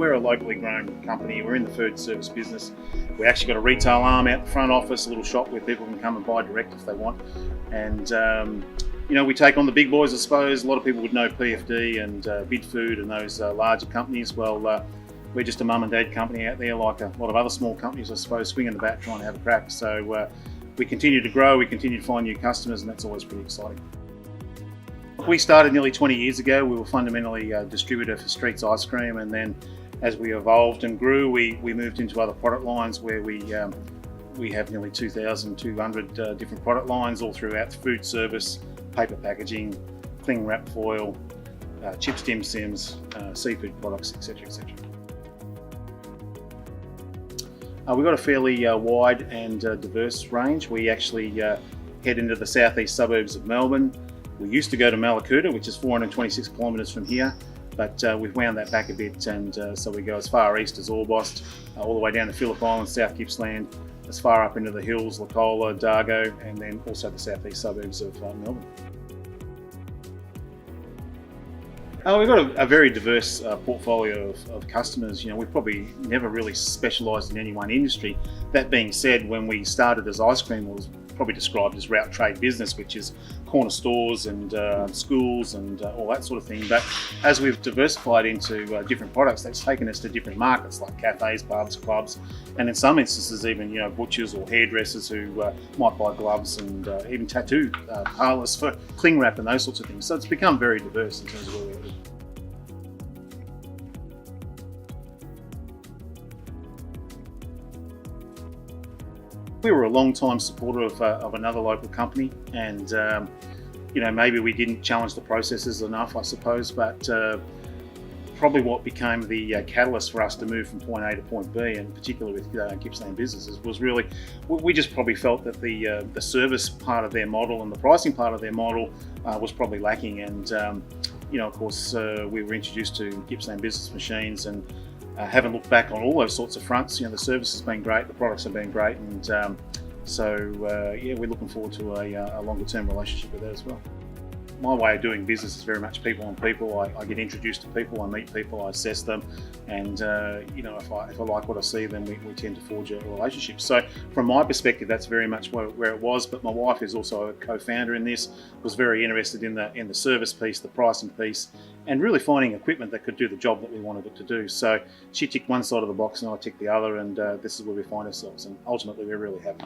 we're a locally grown company. We're in the food service business. We actually got a retail arm out the front office, a little shop where people can come and buy direct if they want. And we take on the big boys, I suppose. A lot of people would know PFD and Bidfood and those larger companies. Well, we're just a mum and dad company out there, like a lot of other small companies, I suppose, swinging the bat, trying to have a crack. So we continue to grow, we continue to find new customers, and that's always pretty exciting. We started nearly 20 years ago. We were fundamentally a distributor for Streets Ice Cream, and then as we evolved and grew, we moved into other product lines where we have nearly 2,200 different product lines all throughout the food service, paper packaging, cling wrap foil, chips, dim sims, seafood products, etc. etc. We've got a fairly wide and diverse range. We actually head into the southeast suburbs of Melbourne. We used to go to Malakuta, which is 426 kilometres from here, but we've wound that back a bit, and so we go as far east as Orbost, all the way down to Phillip Island, South Gippsland, as far up into the hills, Lacola, Dargo, and then also the southeast suburbs of Melbourne. We've got a very diverse portfolio of customers. We've probably never really specialised in any one industry. That being said, when we started as ice cream, it was probably described as route trade business, which is corner stores and schools and all that sort of thing. But as we've diversified into different products, that's taken us to different markets like cafes, pubs, clubs, and in some instances even butchers or hairdressers who might buy gloves, and even tattoo parlours for cling wrap and those sorts of things. So it's become very diverse in terms of where we live. We were a long-time supporter of another local company, and maybe we didn't challenge the processes enough, I suppose, but probably what became the catalyst for us to move from point A to point B, and particularly with Gippsland Businesses, was really, we just probably felt that the service part of their model and the pricing part of their model was probably lacking. And of course, we were introduced to Gippsland Business machines, and haven't looked back on all those sorts of fronts. The service has been great, the products have been great, and we're looking forward to a longer term relationship with that as well. My way of doing business is very much people on people. I get introduced to people, I meet people, I assess them, and if I like what I see, then we tend to forge a relationship. So from my perspective, that's very much where it was. But my wife, who's also a co-founder in this, was very interested in the service piece, the pricing piece, and really finding equipment that could do the job that we wanted it to do. So she ticked one side of the box and I ticked the other, and this is where we find ourselves, and ultimately we're really happy.